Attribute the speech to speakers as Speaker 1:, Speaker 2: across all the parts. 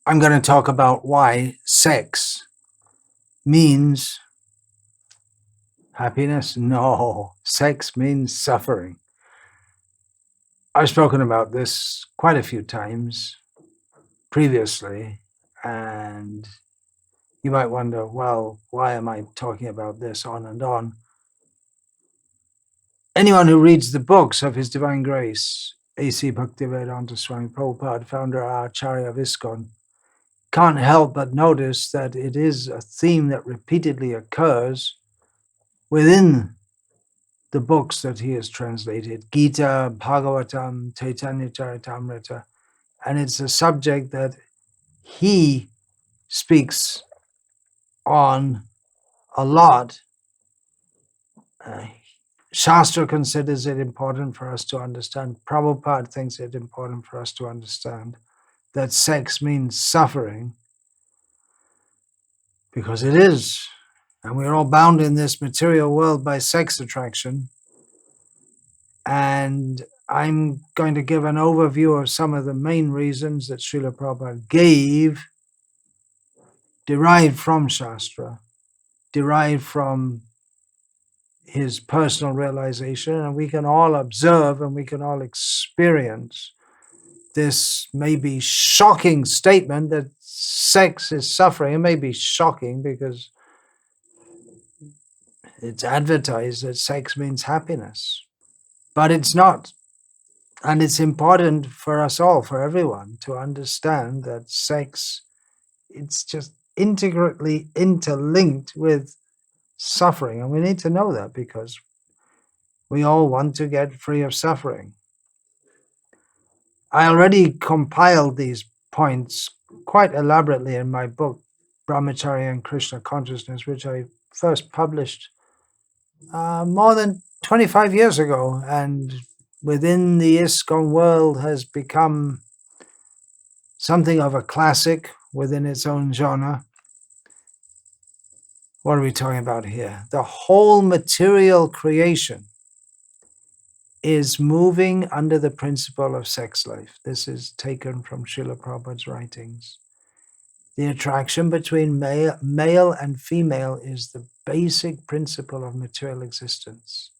Speaker 1: I'm going to talk about why sex means happiness. No, sex means suffering. I've spoken about this quite a few times previously, and you might wonder, well, why am I talking about this on and on? Anyone who reads the books of His Divine Grace, A.C. Bhaktivedanta Swami Prabhupada, founder Acharya of ISKCON, can't help but notice that it is a theme that repeatedly occurs within the books that he has translated, Gita, Bhagavatam, Caitanya-caritamrta, and it's a subject that he speaks on a lot. Shastra considers it important for us to understand. Prabhupada thinks it important for us to understand that sex means suffering, because it is. And we're all bound in this material world by sex attraction. And I'm going to give an overview of some of the main reasons that Srila Prabhupada gave, derived from Shastra, derived from his personal realization, and we can all observe and we can all experience this maybe shocking statement that sex is suffering. It may be shocking because it's advertised that sex means happiness, but it's not. And it's important for us all, for everyone, to understand that sex, it's just integrally interlinked with suffering. And we need to know that because we all want to get free of suffering. I already compiled these points quite elaborately in my book, Brahmacharya and Krishna Consciousness, which I first published more than 25 years ago, and within the ISKCON world has become something of a classic within its own genre. What are we talking about here? The whole material creation is moving under the principle of sex life. This is taken from Srila Prabhupada's writings. The attraction between male and female is the basic principle of material existence.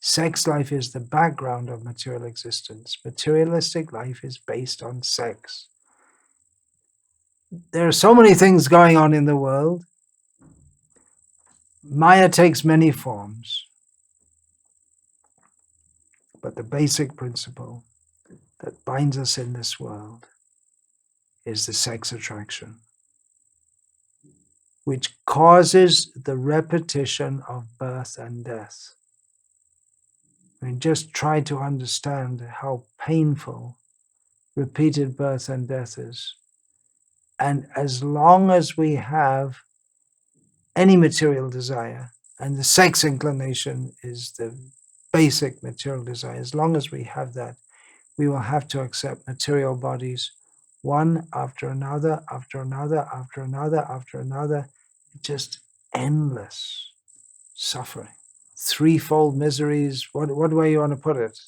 Speaker 1: Sex life is the background of material existence. Materialistic life is based on sex. There are so many things going on in the world. Maya takes many forms. But the basic principle that binds us in this world is the sex attraction, which causes the repetition of birth and death. I mean, just try to understand how painful repeated birth and death is. And as long as we have any material desire, and the sex inclination is the basic material desire, as long as we have that, we will have to accept material bodies one after another, after another, after another, after another. Just endless suffering. Threefold miseries, what way you want to put it?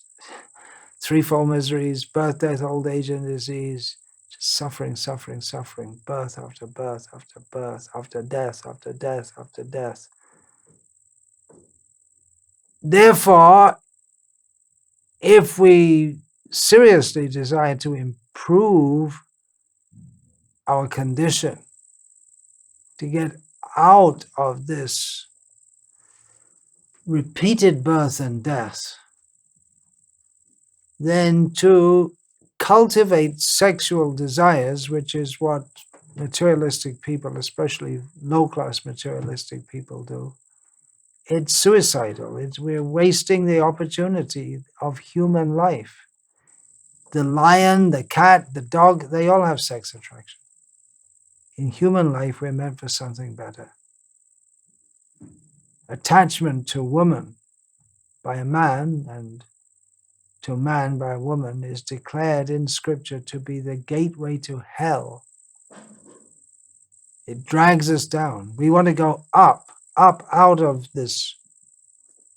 Speaker 1: Threefold miseries, birth, death, old age, and disease. Just suffering, suffering, suffering. Birth after birth, after birth, after death, after death, after death. Therefore, if we seriously desire to improve our condition, to get out of this repeated birth and death, then to cultivate sexual desires, which is what materialistic people, especially low-class materialistic people, do. It's suicidal. We're wasting the opportunity of human life. The lion, the cat, the dog, they all have sex attraction. In human life, we're meant for something better. Attachment to a woman by a man and to a man by a woman is declared in Scripture to be the gateway to hell. It drags us down. We want to go up out of this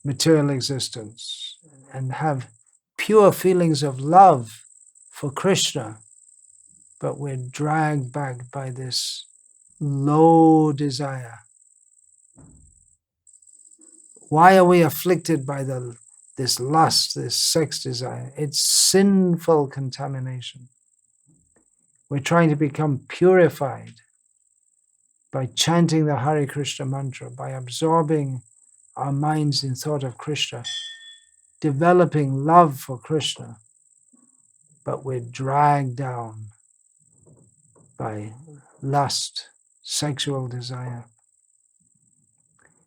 Speaker 1: material existence and have pure feelings of love for Krishna. but we're dragged back by this low desire. Why are we afflicted by this lust, this sex desire? It's sinful contamination. We're trying to become purified by chanting the Hare Krishna mantra, by absorbing our minds in thought of Krishna, developing love for Krishna, but we're dragged down by lust, sexual desire.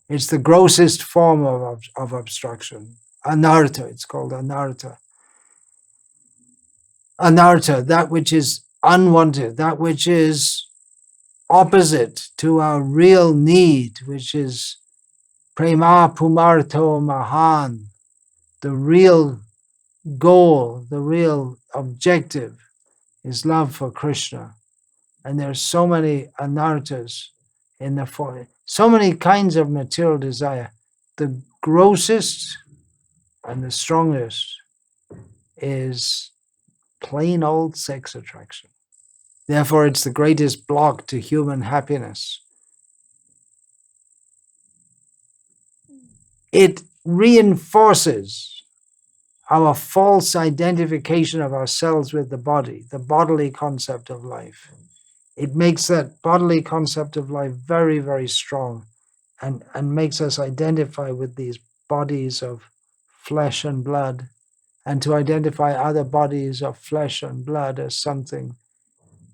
Speaker 1: It's the grossest form of obstruction. Anartha, it's called anartha. Anartha, that which is unwanted, that which is opposite to our real need, which is prema pumarto mahan, the real goal, the real objective is love for Krishna. And there's so many anarthas in the form, so many kinds of material desire. The grossest and the strongest is plain old sex attraction. Therefore, it's the greatest block to human happiness. It reinforces our false identification of ourselves with the body, the bodily concept of life. It makes that bodily concept of life very, very strong and makes us identify with these bodies of flesh and blood, and to identify other bodies of flesh and blood as something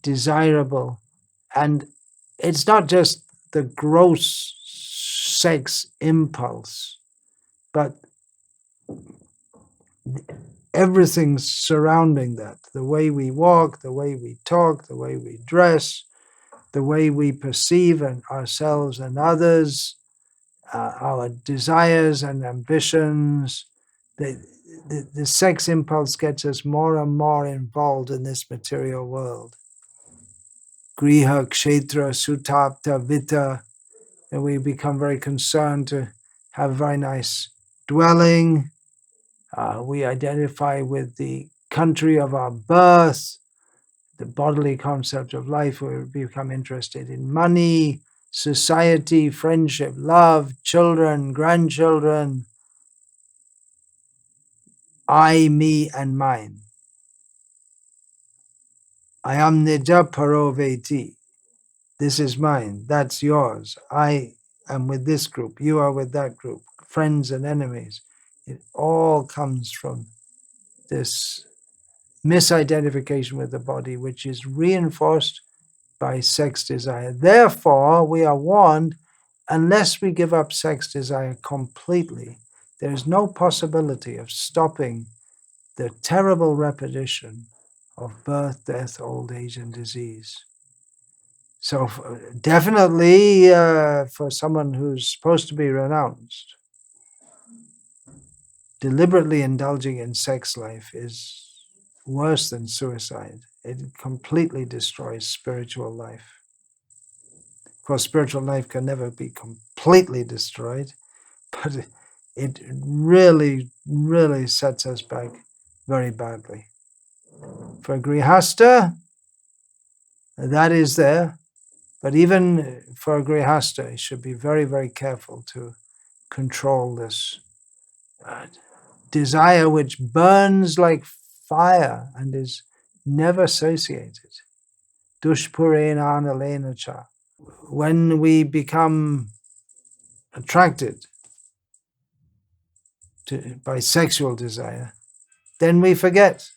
Speaker 1: desirable. And it's not just the gross sex impulse, but everything surrounding that, the way we walk, the way we talk, the way we dress, the way we perceive ourselves and others, our desires and ambitions. The sex impulse gets us more and more involved in this material world. Griha, kshetra, sutapta, vita, and we become very concerned to have a very nice dwelling. We identify with the country of our birth, the bodily concept of life. We become interested in money, society, friendship, love, children, grandchildren, I, me, and mine. I am nija paro veti. This is mine, that's yours. I am with this group, you are with that group, friends and enemies. It all comes from this misidentification with the body, which is reinforced by sex desire. Therefore, we are warned, unless we give up sex desire completely, there is no possibility of stopping the terrible repetition of birth, death, old age, and disease. So definitely for someone who's supposed to be renounced, deliberately indulging in sex life is worse than suicide. It completely destroys spiritual life. Of course, spiritual life can never be completely destroyed, but it really, really sets us back very badly. For Grihastha, that is there, but even for Grihastha, he should be very, very careful to control this desire which burns like fire and is never satiated. Dushpurena analena cha. When we become attracted by sexual desire, then we forget,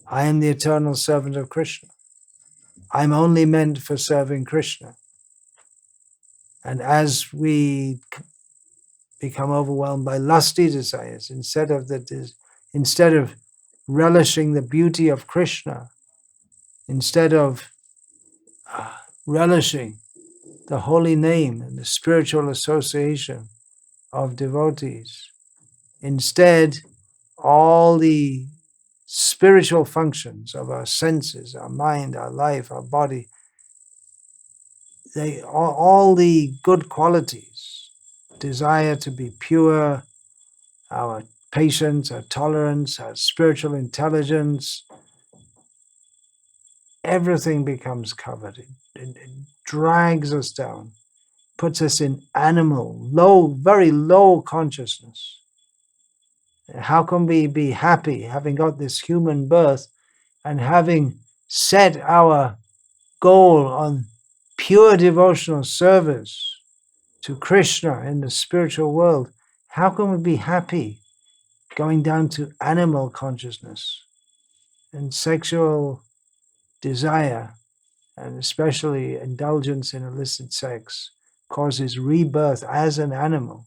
Speaker 1: I am the eternal servant of Krishna. I'm only meant for serving Krishna. And as we become overwhelmed by lusty desires, instead of relishing the beauty of Krishna, instead of relishing the holy name and the spiritual association of devotees, instead, all the spiritual functions of our senses, our mind, our life, our body, all the good qualities, desire to be pure, our patience, our tolerance, our spiritual intelligence, everything becomes covered. It drags us down, puts us in animal, low, very low consciousness. How can we be happy having got this human birth and having set our goal on pure devotional service to Krishna in the spiritual world? How can we be happy going down to animal consciousness and sexual desire, and especially indulgence in illicit sex, causes rebirth as an animal?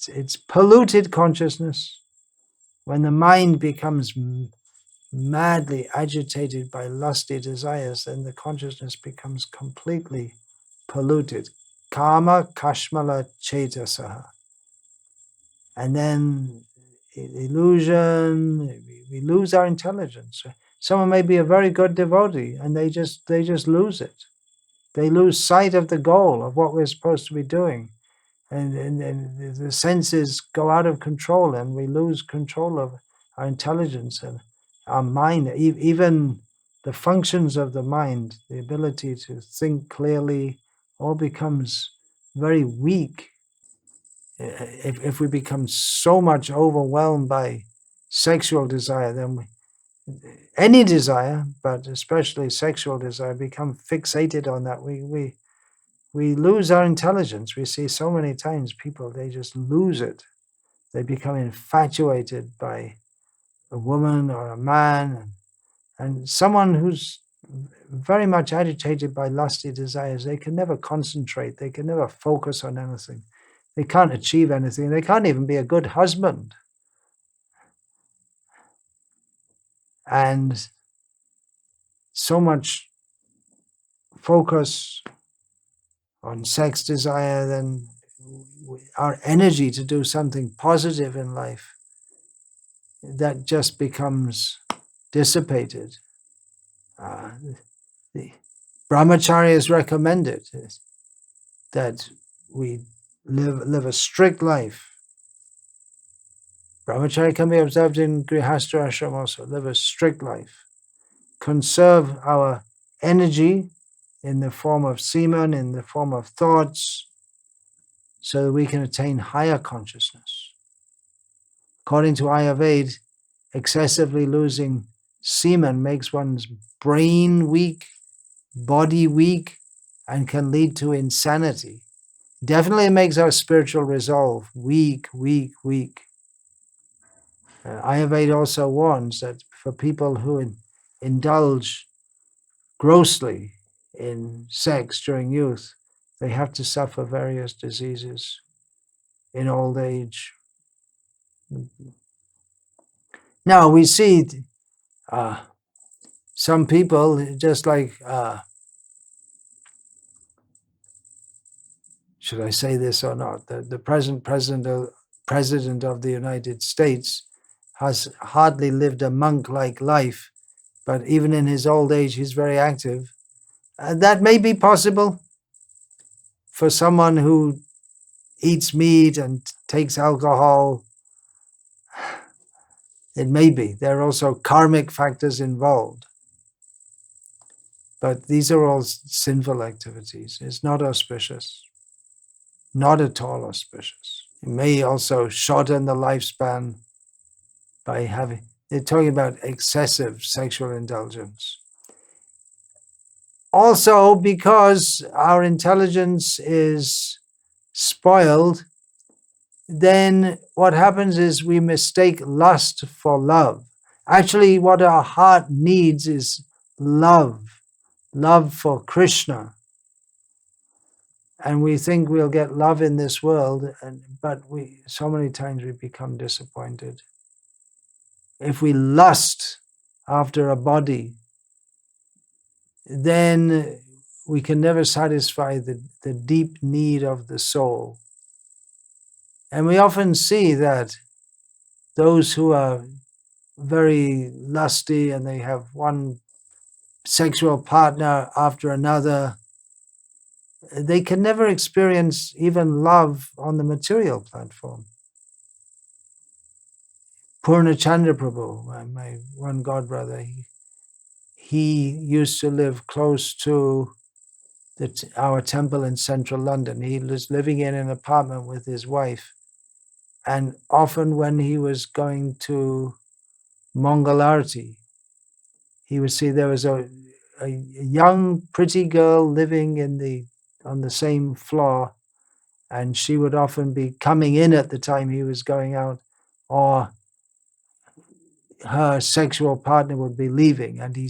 Speaker 1: It's polluted consciousness. When the mind becomes madly agitated by lusty desires, then the consciousness becomes completely polluted. Kama kashmala chetasaha. And then illusion, we lose our intelligence. Someone may be a very good devotee and they just lose it. They lose sight of the goal of what we're supposed to be doing. And the senses go out of control and we lose control of our intelligence and our mind, even the functions of the mind, the ability to think clearly, all becomes very weak. If we become so much overwhelmed by sexual desire, then any desire, but especially sexual desire, become fixated on that. We lose our intelligence. We see so many times people, they just lose it. They become infatuated by a woman or a man. And someone who's very much agitated by lusty desires, they can never concentrate. They can never focus on anything. They can't achieve anything. They can't even be a good husband. And so much focus on sex desire, then our energy to do something positive in life, that just becomes dissipated. The brahmacharya is recommended that we live a strict life. Brahmacharya can be observed in grihastha ashram also. Live a strict life. Conserve our energy in the form of semen, in the form of thoughts, so that we can attain higher consciousness. According to Ayurveda, excessively losing semen makes one's brain weak, body weak, and can lead to insanity. Definitely makes our spiritual resolve weak. Ayurveda also warns that for people who indulge grossly in sex during youth, they have to suffer various diseases in old age. Now we see some people, just like, should I say this or not, the present president of the United States has hardly lived a monk-like life, but even in his old age, he's very active. That may be possible for someone who eats meat and takes alcohol. It may be. There are also karmic factors involved. But these are all sinful activities. It's not auspicious. Not at all auspicious. It may also shorten the lifespan by having, they're talking about excessive sexual indulgence. Also, because our intelligence is spoiled, then what happens is we mistake lust for love. Actually, what our heart needs is love for Krishna. And we think we'll get love in this world, but so many times we become disappointed. If we lust after a body, then we can never satisfy the deep need of the soul. And we often see that those who are very lusty and they have one sexual partner after another, they can never experience even love on the material platform. Purnachandra Prabhu, my one godbrother, he used to live close to our temple in central London. He was living in an apartment with his wife. And often when he was going to Mangalarti, he would see there was a young, pretty girl living on the same floor, and she would often be coming in at the time he was going out, or her sexual partner would be leaving. And he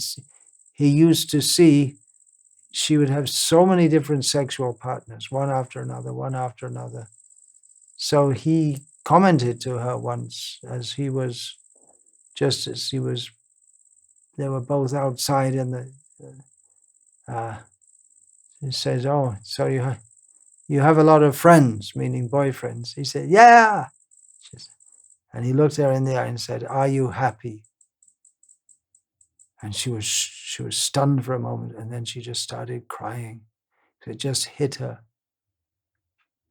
Speaker 1: used to see she would have so many different sexual partners, one after another, one after another. So he commented to her once as he was, they were both outside in he says, "Oh, so you have a lot of friends," meaning boyfriends. He said, "Yeah." And he looked her in the eye and said, "Are you happy?" And she was stunned for a moment, and then she just started crying. It just hit her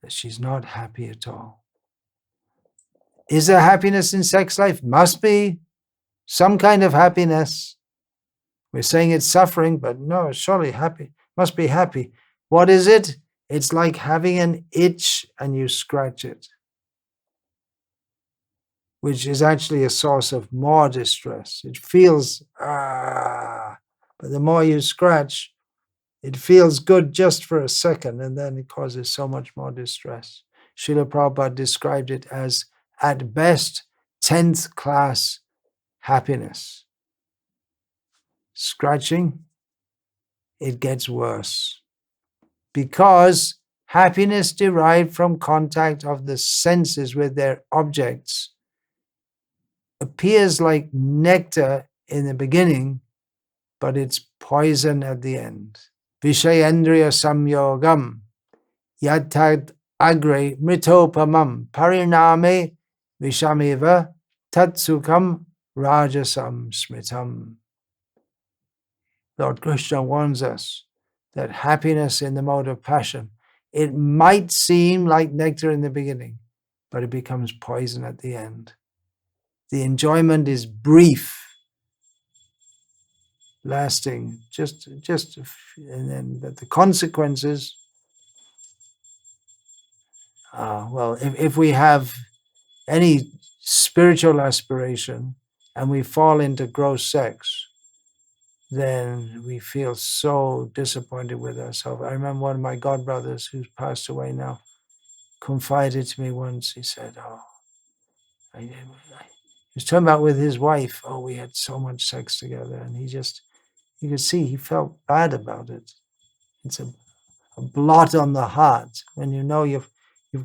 Speaker 1: that she's not happy at all. Is there happiness in sex life? Must be some kind of happiness. We're saying it's suffering, but no, it's surely happy. Must be happy. What is it? It's like having an itch and you scratch it, which is actually a source of more distress. It feels, but the more you scratch, it feels good just for a second, and then it causes so much more distress. Srila Prabhupada described it as, at best, 10th class happiness. Scratching, it gets worse. Because happiness derived from contact of the senses with their objects appears like nectar in the beginning, but it's poison at the end. Vishayendriya samyogam yatad agre mritopamam pariname vishameva tatsukam rajasam smritam. Lord Krishna warns us that happiness in the mode of passion, it might seem like nectar in the beginning, but it becomes poison at the end. The enjoyment is brief, lasting, and then, but the consequences, if we have any spiritual aspiration and we fall into gross sex, then we feel so disappointed with ourselves. I remember one of my godbrothers, who's passed away now, confided to me once. He said, he was talking about with his wife, we had so much sex together, and you could see he felt bad about it. It's a blot on the heart when you know you've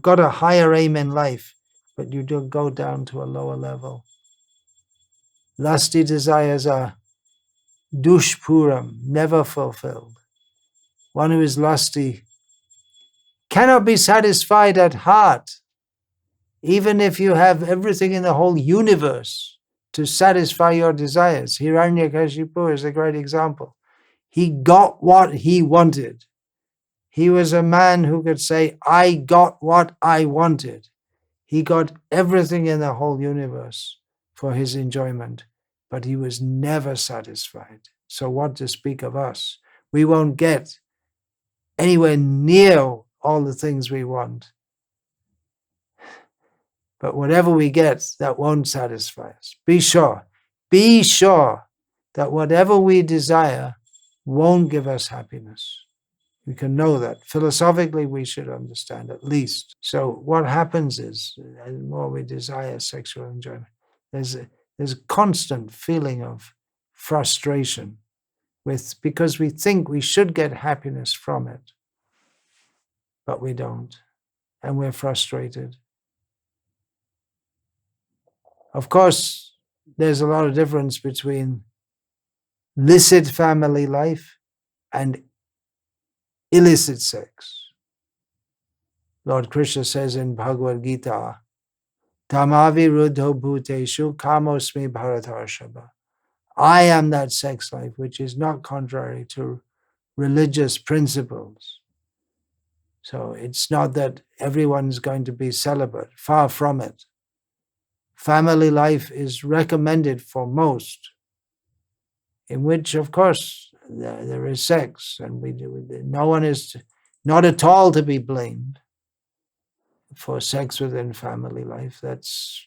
Speaker 1: got a higher aim in life, but you do go down to a lower level. Lusty desires are dushpuram, never fulfilled. One who is lusty cannot be satisfied at heart, even if you have everything in the whole universe to satisfy your desires. Hiranyakashipu is a great example. He got what he wanted. He was a man who could say, I got what I wanted. He got everything in the whole universe for his enjoyment, but he was never satisfied. So what to speak of us? We won't get anywhere near all the things we want. But whatever we get, that won't satisfy us. Be sure that whatever we desire won't give us happiness. We can know that. Philosophically, we should understand at least. So what happens is, the more we desire sexual enjoyment, there's a constant feeling of frustration because we think we should get happiness from it, but we don't, and we're frustrated. Of course, there's a lot of difference between licit family life and illicit sex. Lord Krishna says in Bhagavad-gita, Tamaviruddho bhuteshu kamosmi bharatarshava. I am that sex life which is not contrary to religious principles. So it's not that everyone's going to be celibate, far from it. Family life is recommended for most. in which, of course, there is sex, and no one is not at all to be blamed for sex within family life. That's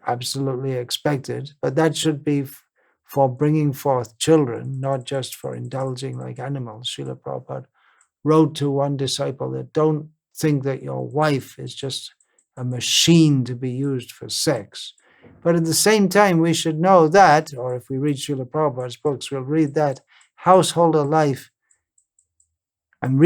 Speaker 1: absolutely expected, but that should be for bringing forth children, not just for indulging like animals. Srila Prabhupada wrote to one disciple that don't think that your wife is just a machine to be used for sex. But at the same time, we should know that, or if we read Srila Prabhupada's books, we'll read that householder life. I'm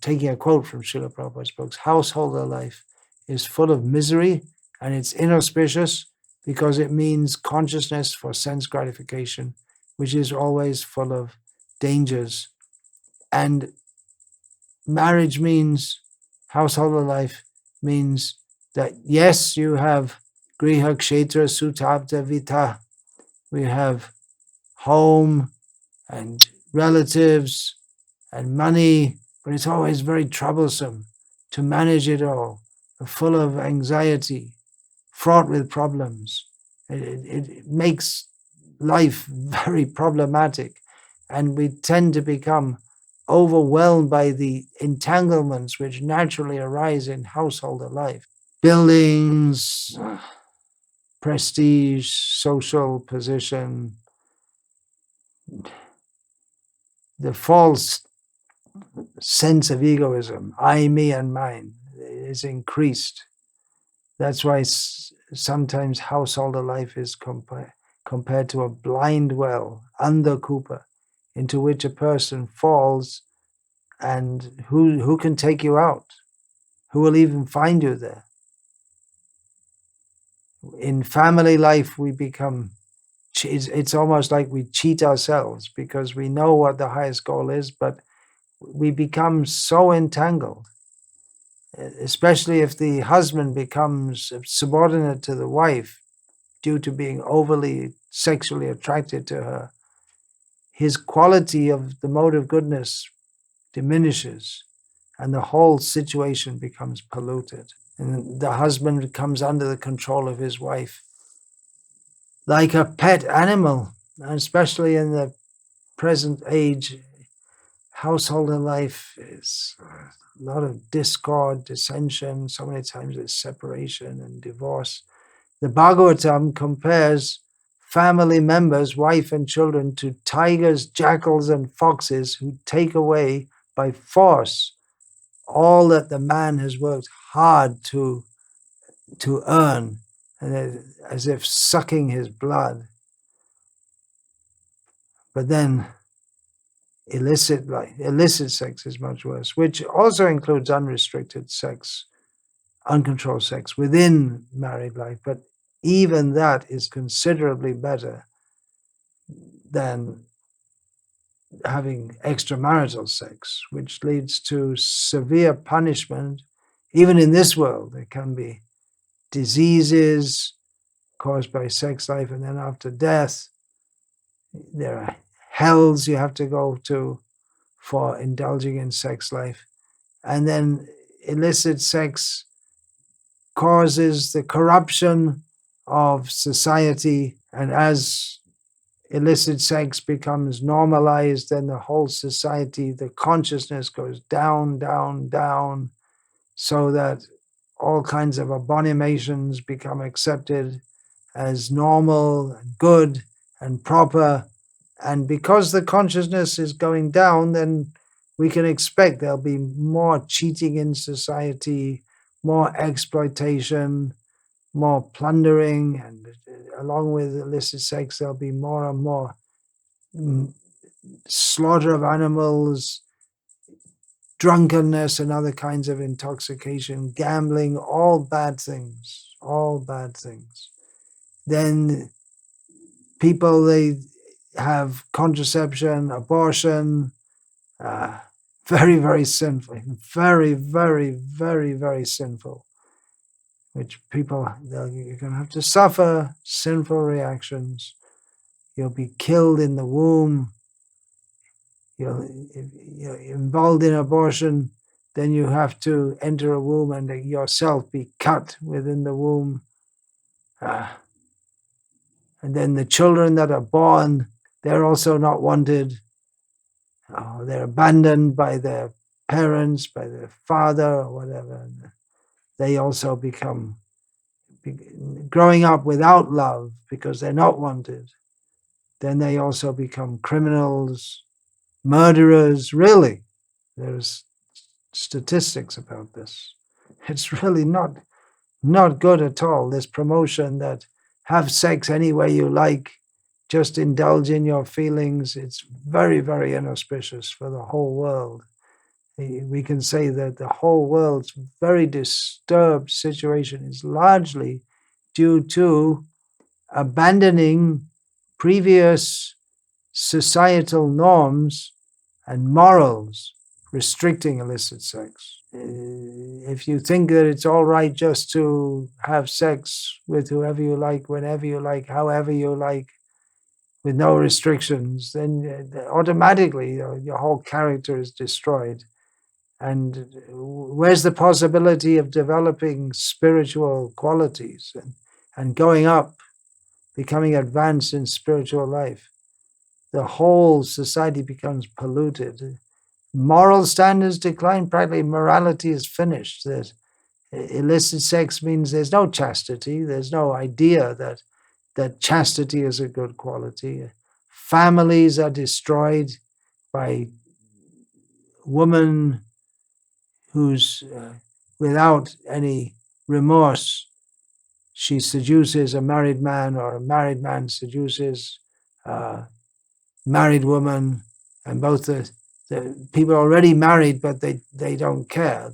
Speaker 1: taking a quote from Srila Prabhupada's books. Householder life is full of misery, and it's inauspicious because it means consciousness for sense gratification, which is always full of dangers. And marriage means, householder life means that yes, you have griha, kshetra, sutabda, vita. We have home and relatives and money, but it's always very troublesome to manage it all, full of anxiety, fraught with problems. It makes life very problematic, and we tend to become overwhelmed by the entanglements which naturally arise in householder life. Buildings, prestige, social position, the false sense of egoism, I, me, and mine, is increased. That's why sometimes householder life is compared to a blind well, andhakupa, into which a person falls, and who can take you out? Who will even find you there? In family life, we become, it's almost like we cheat ourselves because we know what the highest goal is, but we become so entangled, especially if the husband becomes subordinate to the wife due to being overly sexually attracted to her. His quality of the mode of goodness diminishes, and the whole situation becomes polluted. And the husband comes under the control of his wife like a pet animal, and especially in the present age, householder life is a lot of discord, dissension, so many times it's separation and divorce. The Bhagavatam compares family members, wife and children, to tigers, jackals, and foxes who take away by force all that the man has worked hard to earn, and as if sucking his blood. But then illicit sex is much worse, which also includes unrestricted sex, uncontrolled sex within married life. But even that is considerably better than having extramarital sex, which leads to severe punishment. Even in this world, there can be diseases caused by sex life, and then after death, there are hells you have to go to for indulging in sex life. And then illicit sex causes the corruption of society, and as illicit sex becomes normalized, then the whole society, the consciousness goes down, down, down, so that all kinds of abominations become accepted as normal and good and proper. And because the consciousness is going down, then we can expect there'll be more cheating in society, more exploitation, more plundering, and along with illicit sex, there'll be more and more slaughter of animals, drunkenness and other kinds of intoxication, gambling, all bad things, all bad things. Then people, they have contraception, abortion, very, very sinful, very, very, very, very sinful, which people, you're going to have to suffer sinful reactions. You'll be killed in the womb. If you're involved in abortion, then you have to enter a womb and yourself be cut within the womb. And then the children that are born they're also not wanted. They're abandoned by their parents, by their father or whatever. They also become growing up without love because they're not wanted. Then they also become criminals, murderers. Really, there's statistics about this. It's really not good at all. This promotion that have sex any way you like, just indulge in your feelings. It's very, very inauspicious for the whole world. We can say that the whole world's very disturbed situation is largely due to abandoning previous societal norms and morals restricting illicit sex. If you think that it's all right just to have sex with whoever you like, whenever you like, however you like, with no restrictions, then automatically your whole character is destroyed. And where's the possibility of developing spiritual qualities and going up, becoming advanced in spiritual life? The whole society becomes polluted. Moral standards decline, practically morality is finished. That illicit sex means there's no chastity, there's no idea that chastity is a good quality. Families are destroyed by women who's without any remorse, she seduces a married man, or a married man seduces a married woman, and both the people are already married, but they don't care.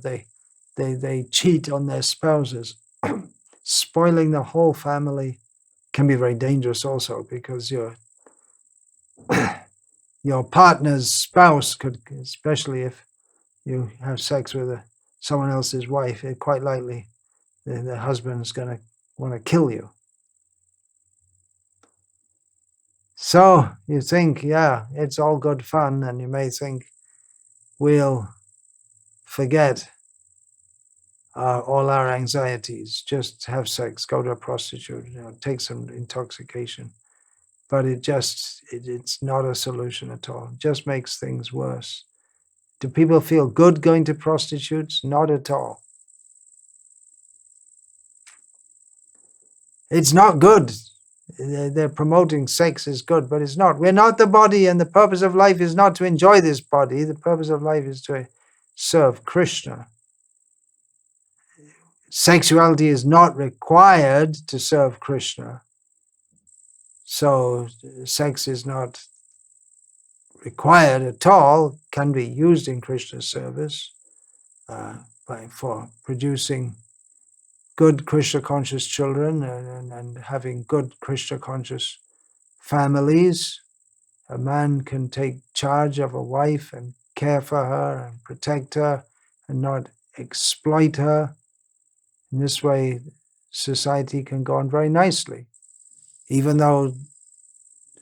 Speaker 1: They cheat on their spouses, spoiling the whole family. Can be very dangerous also, because your partner's spouse could, especially if you have sex with someone else's wife, quite likely the husband's going to want to kill you. So you think, yeah, it's all good fun, and you may think we'll forget all our anxieties, just have sex, go to a prostitute, take some intoxication. But it's not a solution at all. It just makes things worse. Do people feel good going to prostitutes? Not at all. It's not good. They're promoting sex is good, but it's not. We're not the body, and the purpose of life is not to enjoy this body. The purpose of life is to serve Krishna. Sexuality is not required to serve Krishna. So sex is not required at all, can be used in Krishna's service for producing good Krishna-conscious children and having good Krishna-conscious families. A man can take charge of a wife and care for her and protect her and not exploit her. In this way, society can go on very nicely. Even though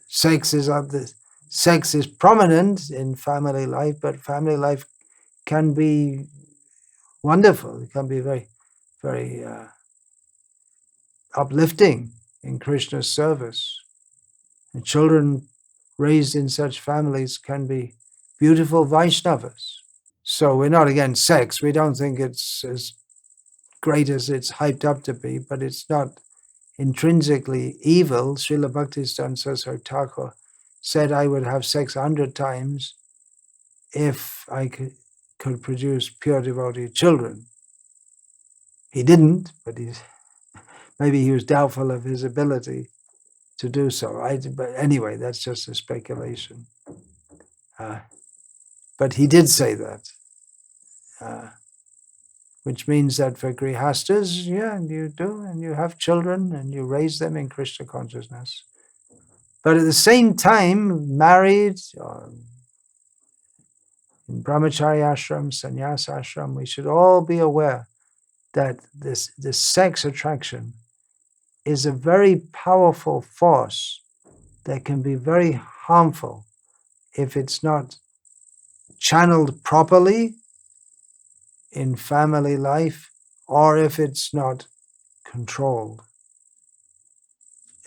Speaker 1: sex is prominent in family life, but family life can be wonderful. It can be very, very uplifting in Krishna's service. And children raised in such families can be beautiful Vaishnavas. So we're not against sex. We don't think it's as great as it's hyped up to be, but it's not intrinsically evil. Srila Bhaktisiddhanta Saraswati Thakur said, I would have sex 100 times if I could produce pure devotee children. He didn't, but maybe he was doubtful of his ability to do so. But anyway, that's just a speculation. But he did say that, which means that for grihastas, yeah, you do, and you have children, and you raise them in Krishna consciousness. But at the same time, married, or in brahmachari ashram, sannyas ashram, we should all be aware that this sex attraction is a very powerful force that can be very harmful if it's not channeled properly in family life, or if it's not controlled.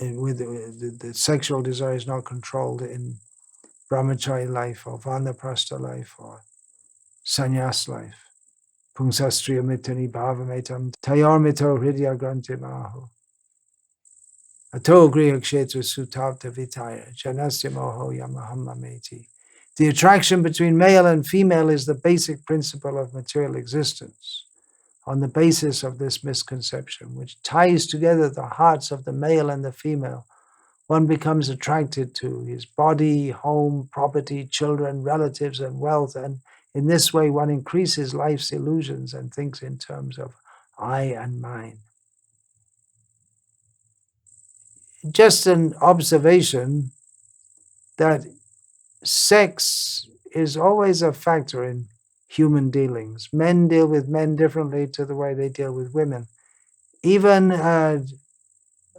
Speaker 1: the sexual desire is not controlled in brahmachari life or vanaprastha life or sannyas life. Pungsastriya mitani bhavametam tayormito hridya grantim ahu. Ato griya kshetra sutavta vitaya janasya moho yamahammameti. The attraction between male and female is the basic principle of material existence. On the basis of this misconception, which ties together the hearts of the male and the female, one becomes attracted to his body, home, property, children, relatives, and wealth, and in this way one increases life's illusions and thinks in terms of I and mine. Just an observation that sex is always a factor in human dealings. Men deal with men differently to the way they deal with women. Even an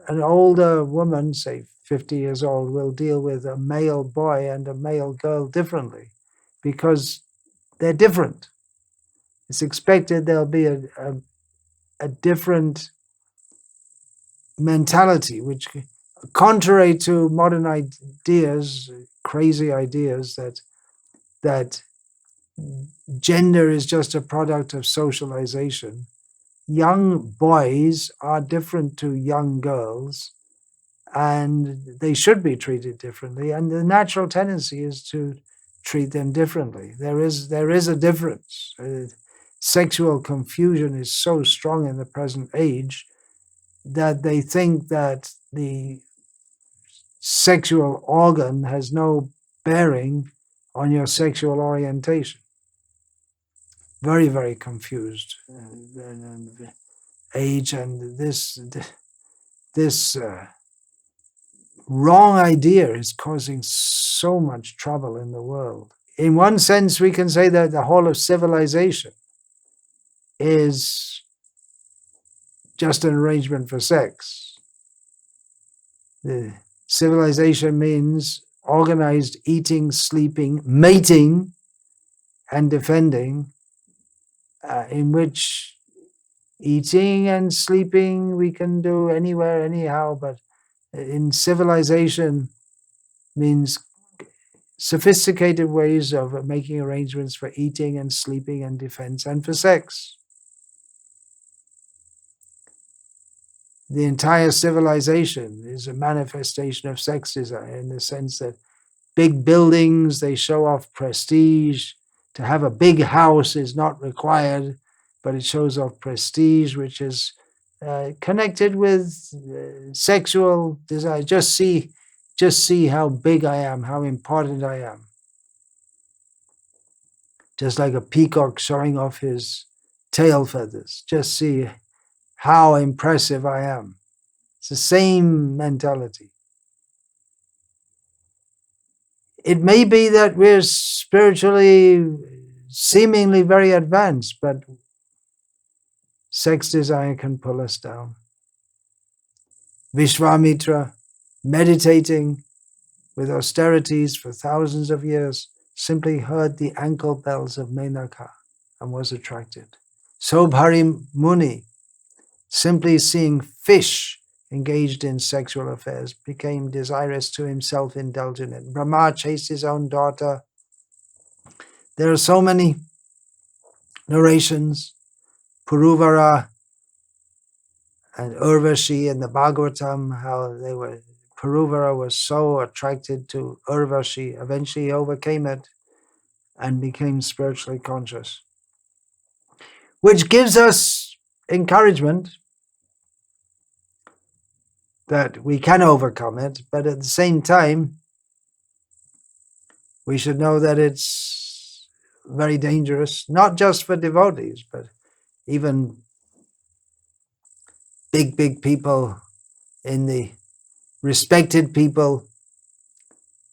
Speaker 1: older woman, say 50 years old, will deal with a male boy and a male girl differently because they're different. It's expected there'll be a different mentality, which, contrary to modern ideas, crazy ideas that gender is just a product of socialization. Young boys are different to young girls, and they should be treated differently. And the natural tendency is to treat them differently. There is a difference. Sexual confusion is so strong in the present age that they think that the sexual organ has no bearing on your sexual orientation. Very, very confused age, and this wrong idea is causing so much trouble in the world. In one sense, we can say that the whole of civilization is just an arrangement for sex. The civilization means organized eating, sleeping, mating, and defending, in which eating and sleeping we can do anywhere, anyhow, but in civilization means sophisticated ways of making arrangements for eating and sleeping and defense and for sex. The entire civilization is a manifestation of sex desire in the sense that big buildings, they show off prestige. To have a big house is not required, but it shows off prestige, which is connected with sexual desire. Just see how big I am, how important I am. Just like a peacock showing off his tail feathers. Just see how impressive I am. It's the same mentality. It may be that we're spiritually seemingly very advanced, but sex desire can pull us down. Vishwamitra, meditating with austerities for thousands of years, simply heard the ankle bells of Menaka and was attracted. Sobhari Muni, simply seeing fish engaged in sexual affairs, became desirous to himself, indulge in it. Brahma chased his own daughter. There are so many narrations. Puruvara and Urvashi in the Bhagavatam, how Puruvara was so attracted to Urvashi, eventually he overcame it and became spiritually conscious. Which gives us encouragement that we can overcome it, but at the same time, we should know that it's very dangerous, not just for devotees, but even big people in the respected people.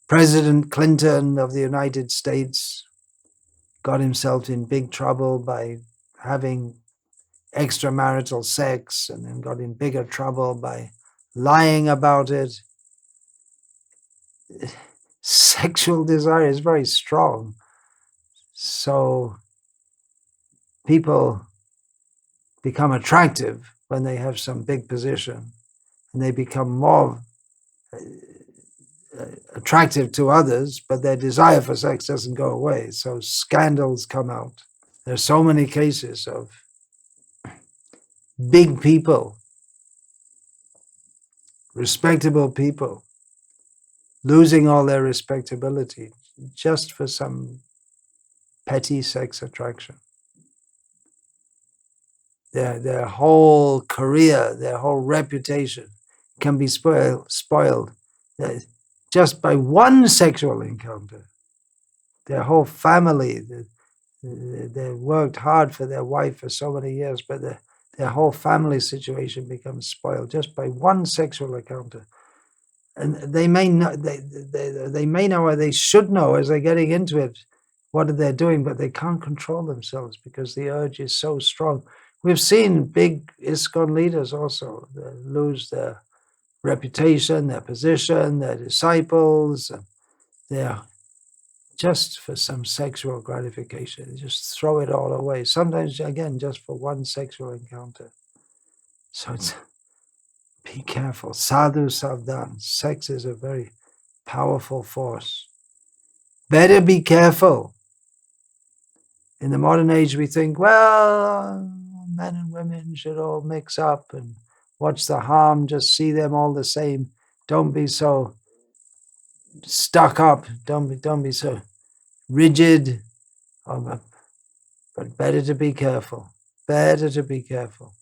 Speaker 1: President Clinton of the United States got himself in big trouble by having extramarital sex, and then got in bigger trouble by lying about it. Sexual desire is very strong. So people become attractive when they have some big position, and they become more attractive to others, but their desire for sex doesn't go away. So scandals come out. There's so many cases of big people, respectable people, losing all their respectability just for some petty sex attraction. Their whole career, their whole reputation can be spoiled just by one sexual encounter. Their whole family, they worked hard for their wife for so many years, but their whole family situation becomes spoiled just by one sexual encounter. And they may know, they may know, or they should know as they're getting into it, what they're doing, but they can't control themselves because the urge is so strong. We've seen big ISKCON leaders also lose their reputation, their position, their disciples. They're just for some sexual gratification. They just throw it all away. Sometimes, again, just for one sexual encounter. So be careful. Sadhu savdhan. Sex is a very powerful force. Better be careful. In the modern age, we think, well, men and women should all mix up, and what's the harm? Just see them all the same. Don't be so stuck up. Don't be so rigid. But better to be careful. Better to be careful.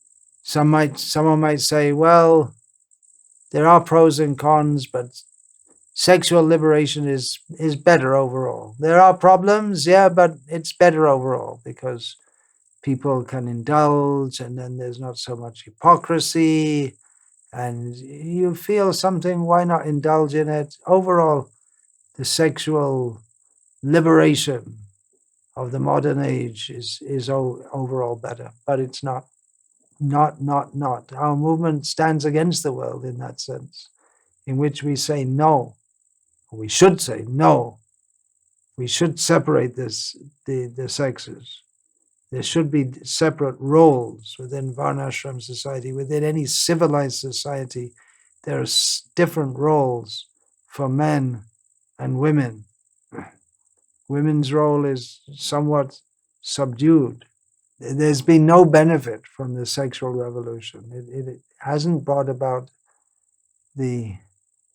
Speaker 1: Someone might say, well, there are pros and cons, but sexual liberation is better overall. There are problems, yeah, but it's better overall because people can indulge, and then there's not so much hypocrisy, and you feel something, why not indulge in it? Overall, the sexual liberation of the modern age is overall better, but it's not. Our movement stands against the world in that sense, in which we say no. We should say no. We should separate the sexes. There should be separate roles within Varnashram society. Within any civilized society, there are different roles for men and women. Women's role is somewhat subdued. There's been no benefit from the sexual revolution. It hasn't brought about the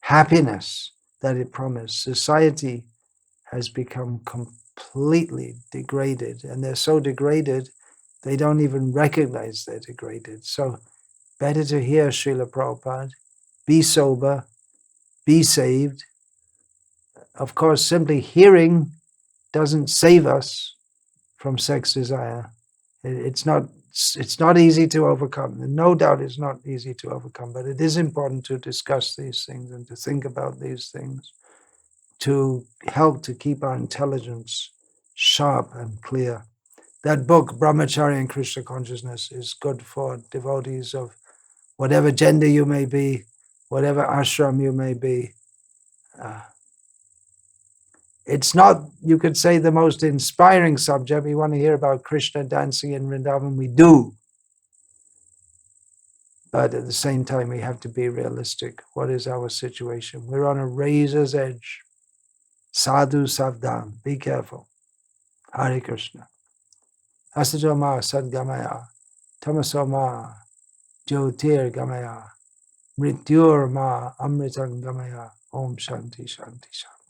Speaker 1: happiness that it promised. Society has become completely degraded, and they're so degraded, they don't even recognize they're degraded. So better to hear Srila Prabhupada, be sober, be saved. Of course, simply hearing doesn't save us from sex desire. It's not easy to overcome. No doubt it's not easy to overcome, but it is important to discuss these things and to think about these things to help to keep our intelligence sharp and clear. That book, Brahmacharya and Krishna Consciousness, is good for devotees of whatever gender you may be, whatever ashram you may be. It's not, you could say, the most inspiring subject. We want to hear about Krishna dancing in Vrindavan. We do. But at the same time, we have to be realistic. What is our situation? We're on a razor's edge. Sadhu savdhan. Be careful. Hare Krishna. Asajoma sadgamaya. Tamasoma jyotir gamaya. Mrityur ma amritam gamaya. Om shanti shanti shanti.